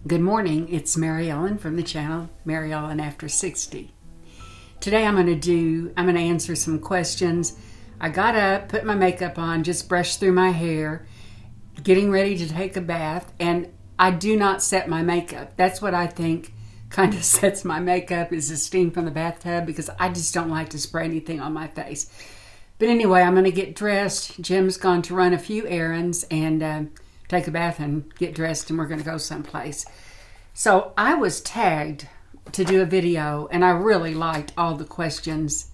Good morning, it's MaryEllen from the channel MaryEllen After 60. Today I'm going to answer some questions. I got up, put my makeup on, just brushed through my hair, getting ready to take a bath, and I do not set my makeup. That's what I think kind of sets my makeup, is the steam from the bathtub, because I just don't like to spray anything on my face. But anyway, I'm going to get dressed. Jim's gone to run a few errands and take a bath and get dressed, and we're going to go someplace. So I was tagged to do a video, and I really liked all the questions,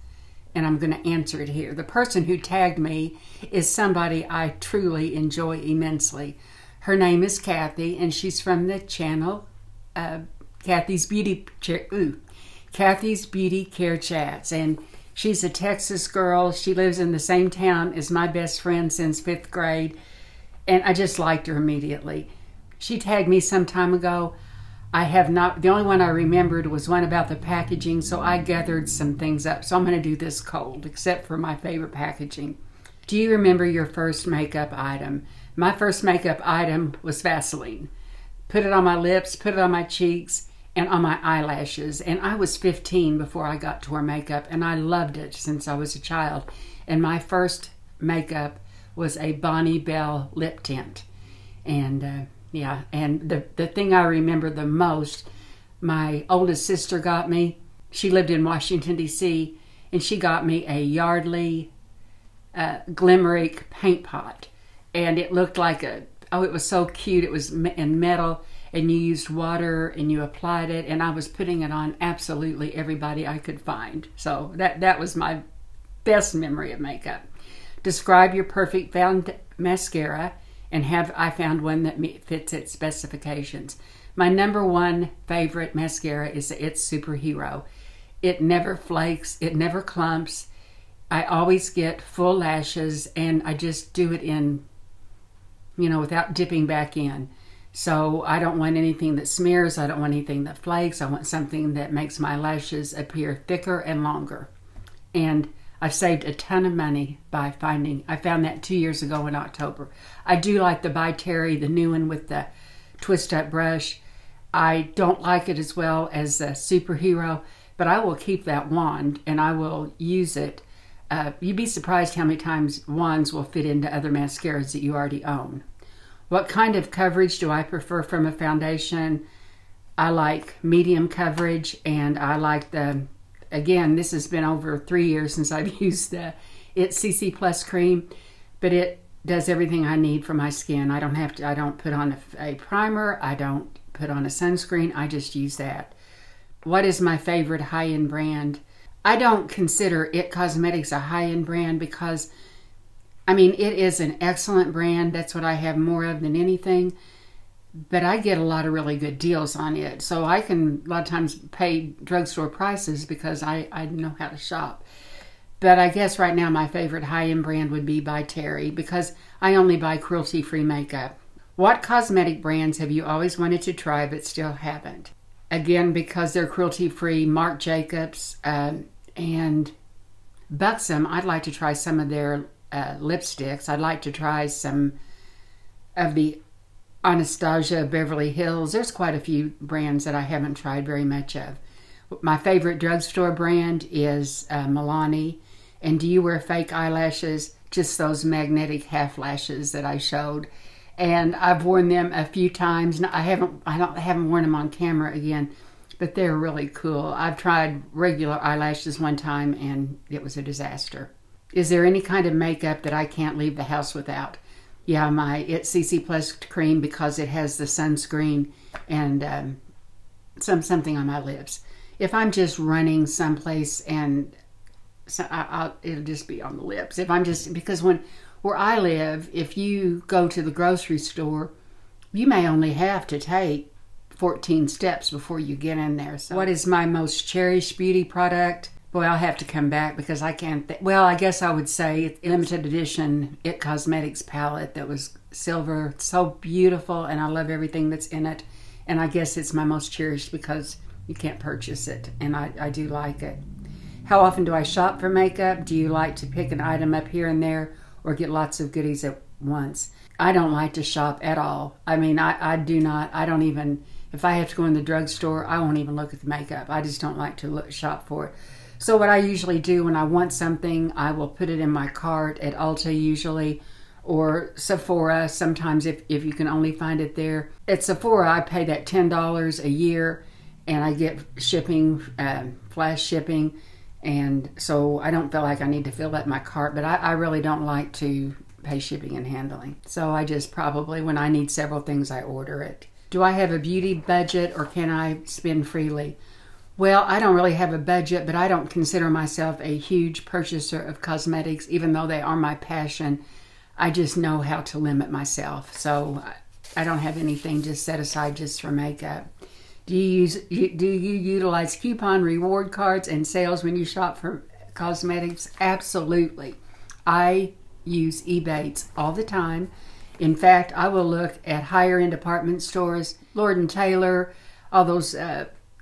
and I'm going to answer it here. The person who tagged me is somebody I truly enjoy immensely. Her name is Kathy, and she's from the channel KathysBeautyCareChats, and she's a Texas girl. She lives in the same town as my best friend since 5th grade, and I just liked her immediately. She tagged me some time ago. I have not, the only one I remembered was one about the packaging, so I gathered some things up. So I'm going to do this cold, except for my favorite packaging. Do you remember your first makeup item? My first makeup item was Vaseline. Put it on my lips, put it on my cheeks, and on my eyelashes. And I was 15 before I got to wear makeup, and I loved it since I was a child. And my first makeup was a Bonnie Bell lip tint. And yeah, and the thing I remember the most, my oldest sister got me. She lived in Washington, D.C., and she got me a Yardley Glimerick paint pot. And it looked like it was so cute. It was in metal, and you used water, and you applied it, and I was putting it on absolutely everybody I could find. So that was my best memory of makeup. Describe your perfect mascara, and have I found one that fits its specifications. My #1 favorite mascara is the It's Superhero. It never flakes, it never clumps. I always get full lashes, and I just do it in, without dipping back in. So I don't want anything that smears, I don't want anything that flakes. I want something that makes my lashes appear thicker and longer. And I've saved a ton of money by I found that 2 years ago in October. I do like the By Terry, the new one with the twist up brush. I don't like it as well as the Superhero, but I will keep that wand and I will use it. You'd be surprised how many times wands will fit into other mascaras that you already own. What kind of coverage do I prefer from a foundation? I like medium coverage, and I like again, this has been over 3 years since I've used the It's CC Plus cream, but it does everything I need for my skin. I don't put on a primer, I don't put on a sunscreen, I just use that. What is my favorite high-end brand? I don't consider It Cosmetics a high-end brand because, it is an excellent brand. That's what I have more of than anything. But I get a lot of really good deals on it. So I can, a lot of times, pay drugstore prices because I know how to shop. But I guess right now my favorite high-end brand would be By Terry because I only buy cruelty-free makeup. What cosmetic brands have you always wanted to try but still haven't? Again, because they're cruelty-free, Marc Jacobs and Buxom, I'd like to try some of their lipsticks. I'd like to try some of the Anastasia Beverly Hills. There's quite a few brands that I haven't tried very much of. My favorite drugstore brand is Milani. And do you wear fake eyelashes? Just those magnetic half lashes that I showed. And I've worn them a few times. I haven't worn them on camera again, but they're really cool. I've tried regular eyelashes one time and it was a disaster. Is there any kind of makeup that I can't leave the house without? Yeah, my It's CC Plus cream because it has the sunscreen and something on my lips. If I'm just running someplace and it'll just be on the lips. Because where I live, if you go to the grocery store, you may only have to take 14 steps before you get in there. So what is my most cherished beauty product? Boy, I'll have to come back because I can't well, I guess I would say limited edition It Cosmetics palette that was silver. It's so beautiful, and I love everything that's in it. And I guess it's my most cherished because you can't purchase it, and I do like it. How often do I shop for makeup? Do you like to pick an item up here and there or get lots of goodies at once? I don't like to shop at all. I mean, I do not, I don't even, If I have to go in the drugstore, I won't even look at the makeup. I just don't like to shop for it. So what I usually do when I want something, I will put it in my cart at Ulta usually, or Sephora sometimes if you can only find it there. At Sephora, I pay that $10 a year, and I get shipping, flash shipping, and so I don't feel like I need to fill up my cart, but I really don't like to pay shipping and handling. So I just probably, when I need several things, I order it. Do I have a beauty budget, or can I spend freely? Well, I don't really have a budget, but I don't consider myself a huge purchaser of cosmetics, even though they are my passion. I just know how to limit myself. So I don't have anything just set aside just for makeup. Do you utilize coupon reward cards and sales when you shop for cosmetics? Absolutely. I use Ebates all the time. In fact, I will look at higher end department stores, Lord & Taylor, all those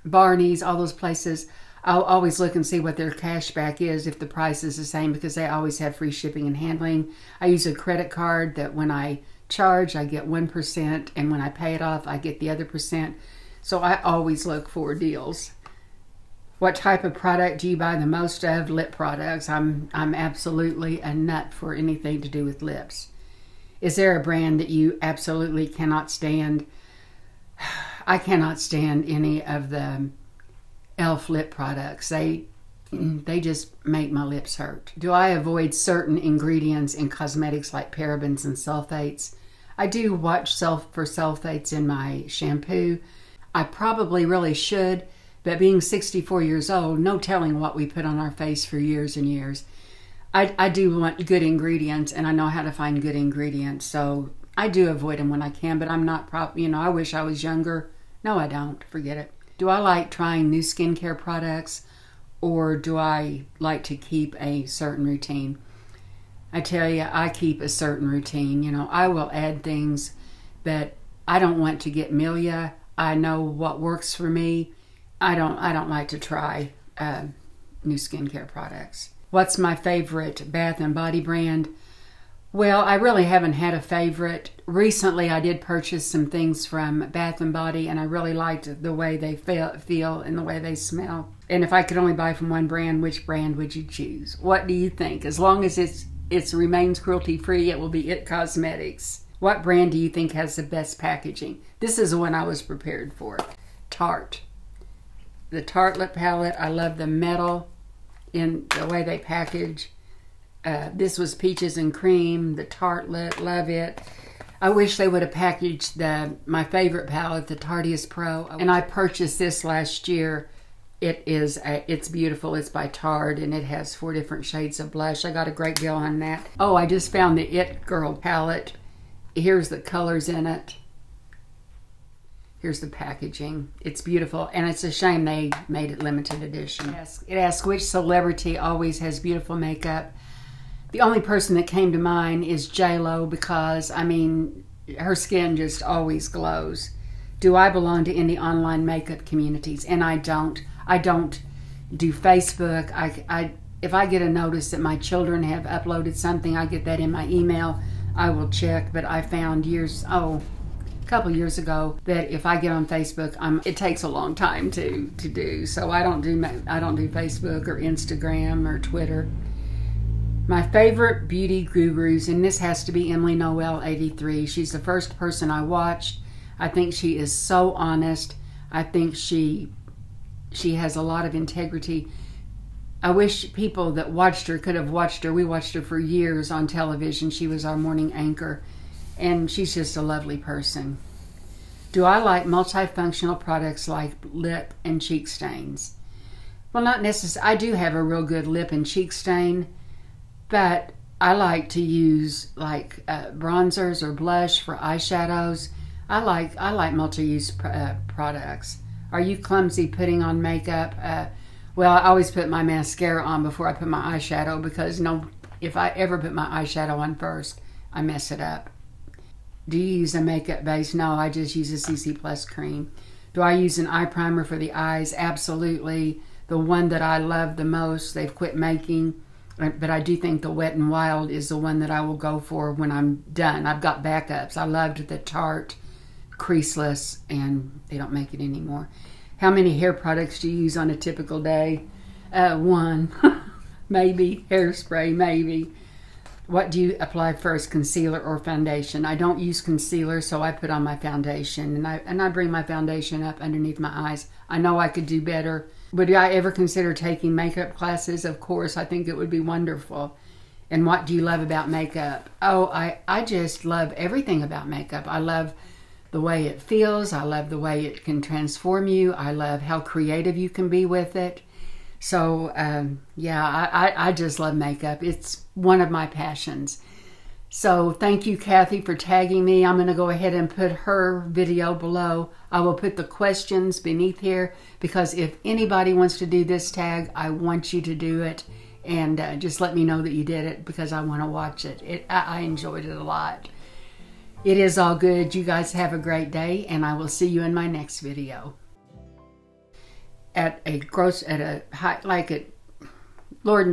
Barney's, all those places. I'll always look and see what their cashback is if the price is the same, because they always have free shipping and handling. I use a credit card that when I charge, I get 1%, and when I pay it off, I get the other percent. So I always look for deals. What type of product do you buy the most of? Lip products. I'm absolutely a nut for anything to do with lips. Is there a brand that you absolutely cannot stand? I cannot stand any of the Elle lip products. They just make my lips hurt. Do I avoid certain ingredients in cosmetics like parabens and sulfates? I do watch for sulfates in my shampoo. I probably really should, but being 64 years old, no telling what we put on our face for years and years. I do want good ingredients, and I know how to find good ingredients, so I do avoid them when I can, but I'm not I wish I was younger. No, I don't. Forget it. Do I like trying new skincare products, or do I like to keep a certain routine? I tell you, I keep a certain routine. I will add things, but I don't want to get milia. I know what works for me. I don't like to try new skincare products. What's my favorite Bath and Body brand? Well, I really haven't had a favorite. Recently, I did purchase some things from Bath and Body, and I really liked the way they feel and the way they smell. And if I could only buy from one brand, which brand would you choose? What do you think? As long as it remains cruelty-free, it will be IT Cosmetics. What brand do you think has the best packaging? This is the one I was prepared for. Tarte. The Tarte lip palette. I love the metal in the way they package. This was Peaches and Cream. The Tarte lip. Love it. I wish they would have packaged my favorite palette, the Tarteist Pro. And I purchased this last year. It's beautiful. It's by Tarte, and it has 4 different shades of blush. I got a great deal on that. Oh, I just found the It Girl palette. Here's the colors in it. Here's the packaging. It's beautiful, and it's a shame they made it limited edition. It asks which celebrity always has beautiful makeup. The only person that came to mind is J-Lo, because, I mean, her skin just always glows. Do I belong to any online makeup communities? And I don't. I don't do Facebook. If I get a notice that my children have uploaded something, I get that in my email. I will check, but I found a couple years ago that if I get on Facebook, it takes a long time to do. So I don't do Facebook or Instagram or Twitter. My favorite beauty gurus, and this has to be Emily Noel 83. She's the first person I watched. I think she is so honest. I think she has a lot of integrity. I wish people that watched her could have watched her. We watched her for years on television. She was our morning anchor, and she's just a lovely person. Do I like multifunctional products like lip and cheek stains? Well, not necessarily. I do have a real good lip and cheek stain, but I like to use like bronzers or blush for eyeshadows. I like multi-use products. Are you clumsy putting on makeup? Well, I always put my mascara on before I put my eyeshadow, because if I ever put my eyeshadow on first, I mess it up. Do you use a makeup base? No, I just use a CC Plus cream. Do I use an eye primer for the eyes? Absolutely. The one that I love the most, they've quit making, but I do think the Wet n Wild is the one that I will go for when I'm done. I've got backups. I loved the Tarte creaseless, and they don't make it anymore. How many hair products do you use on a typical day? One. Maybe. Hairspray, maybe. What do you apply first, concealer or foundation? I don't use concealer, so I put on my foundation, and I bring my foundation up underneath my eyes. I know I could do better. Would I ever consider taking makeup classes? Of course, I think it would be wonderful. And what do you love about makeup? Oh, I just love everything about makeup. I love the way it feels. I love the way it can transform you. I love how creative you can be with it. So, yeah, I just love makeup. It's one of my passions. So thank you, Kathy, for tagging me. I'm going to go ahead and put her video below. I will put the questions beneath here, because if anybody wants to do this tag, I want you to do it. And just let me know that you did it, because I want to watch it. I enjoyed it a lot. It is all good. You guys have a great day, and I will see you in my next video. Lord and